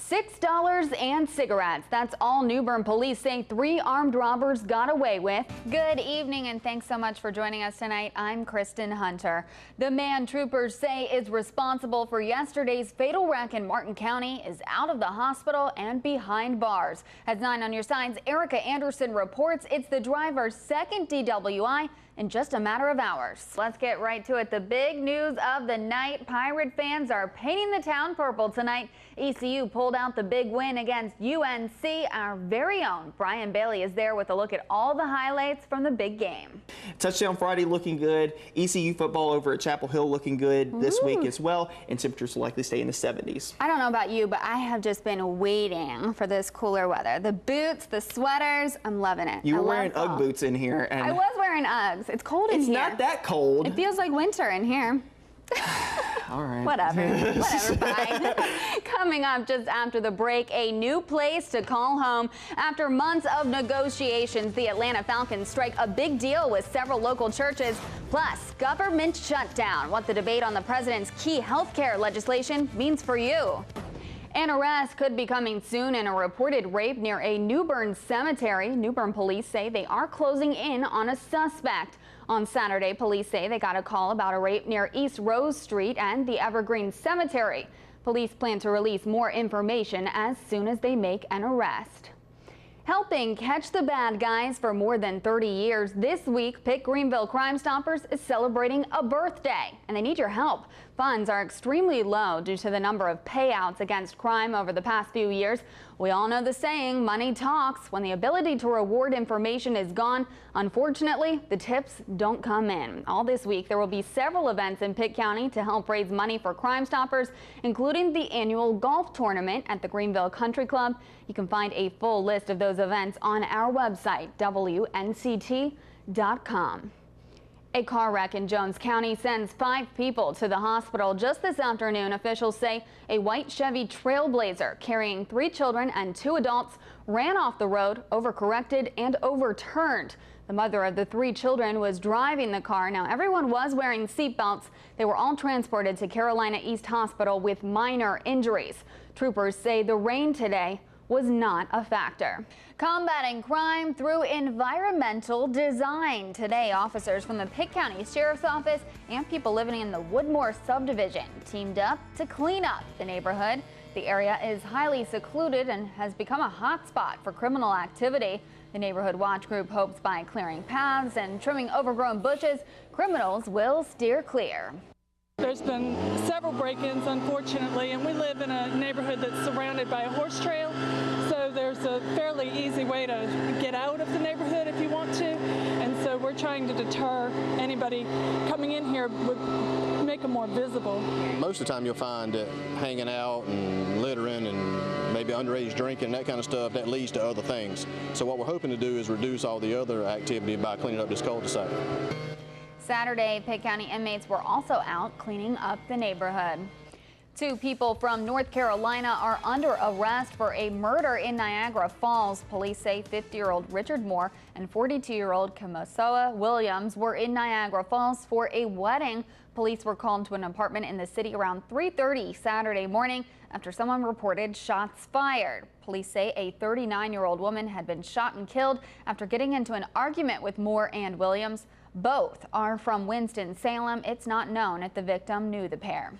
$6 and cigarettes. That's all New Bern police say 3 armed robbers got away with. Good evening and thanks so much for joining us tonight. I'm Kristen Hunter. The man troopers say is responsible for yesterday's fatal wreck in Martin County is out of the hospital and behind bars. As 9 on your side's Erica Anderson reports, it's the driver's second DWI in just a matter of hours. Let's get right to it. The big news of the night. Pirate fans are painting the town purple tonight. ECU pulled out the big win against UNC. Our very own Brian Bailey is there with a look at all the highlights from the big game. Touchdown Friday looking good. ECU football over at Chapel Hill looking good this week as well. And temperatures will likely stay in the 70s. I don't know about you, but I have just been waiting for this cooler weather. The boots, the sweaters, I'm loving it. You were wearing Ugg boots in here. And I was wearing Uggs. It's cold in here. It's not that cold. It feels like winter in here. All right. Whatever, fine. Coming up just after the break, a new place to call home. After months of negotiations, the Atlanta Falcons strike a big deal with several local churches. Plus, government shutdown. What the debate on the president's key health care legislation means for you. An arrest could be coming soon in a reported rape near a New Bern cemetery. New Bern police say they are closing in on a suspect. On Saturday, police say they got a call about a rape near East Rose Street and the Evergreen Cemetery. Police plan to release more information as soon as they make an arrest. Helping catch the bad guys for more than 30 years, this week Pitt Greenville Crime Stoppers is celebrating a birthday, and they need your help. Funds are extremely low due to the number of payouts against crime over the past few years. We all know the saying, money talks. When the ability to reward information is gone, unfortunately, the tips don't come in. All this week, there will be several events in Pitt County to help raise money for Crime Stoppers, including the annual golf tournament at the Greenville Country Club. You can find a full list of those events on our website, WNCT.com. A car wreck in Jones County sends 5 people to the hospital just this afternoon. Officials say a white Chevy Trailblazer carrying 3 children and 2 adults ran off the road, overcorrected, and overturned. The mother of the 3 children was driving the car. Now, everyone was wearing seatbelts. They were all transported to Carolina East Hospital with minor injuries. Troopers say the rain today was not a factor. Combating crime through environmental design. Today, officers from the Pitt County Sheriff's Office and people living in the Woodmore subdivision teamed up to clean up the neighborhood. The area is highly secluded and has become a hot spot for criminal activity. The Neighborhood Watch Group hopes by clearing paths and trimming overgrown bushes, criminals will steer clear. There's been several break-ins, unfortunately, and we live in a neighborhood that's surrounded by a horse trail, so there's a fairly easy way to get out of the neighborhood if you want to, and so we're trying to deter anybody coming in here, would make them more visible. Most of the time you'll find that hanging out and littering and maybe underage drinking, that kind of stuff, that leads to other things. So what we're hoping to do is reduce all the other activity by cleaning up this cul-de-sac. Saturday, Pitt County inmates were also out cleaning up the neighborhood. 2 people from North Carolina are under arrest for a murder in Niagara Falls. Police say 50-year-old Richard Moore and 42-year-old Kamosoa Williams were in Niagara Falls for a wedding. Police were called to an apartment in the city around 3:30 Saturday morning after someone reported shots fired. Police say a 39-year-old woman had been shot and killed after getting into an argument with Moore and Williams. Both are from Winston-Salem. It's not known if the victim knew the pair.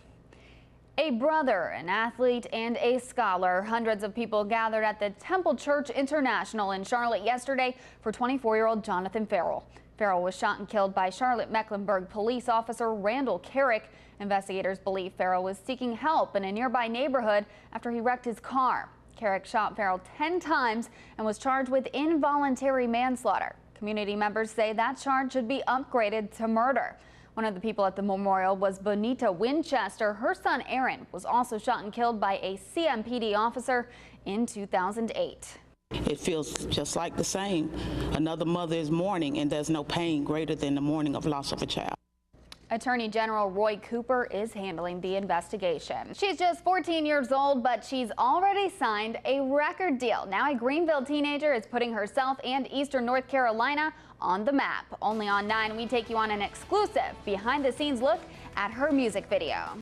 A brother, an athlete, and a scholar. Hundreds of people gathered at the Temple Church International in Charlotte yesterday for 24-year-old Jonathan Farrell. Farrell was shot and killed by Charlotte-Mecklenburg police officer Randall Carrick. Investigators believe Farrell was seeking help in a nearby neighborhood after he wrecked his car. Carrick shot Farrell 10 times and was charged with involuntary manslaughter. Community members say that charge should be upgraded to murder. One of the people at the memorial was Bonita Winchester. Her son Aaron was also shot and killed by a CMPD officer in 2008. It feels just like the same. Another mother is mourning, and there's no pain greater than the mourning of loss of a child. Attorney General Roy Cooper is handling the investigation. She's just 14 years old, but she's already signed a record deal. Now a Greenville teenager is putting herself and Eastern North Carolina on the map. Only on 9, we take you on an exclusive behind-the-scenes look at her music video.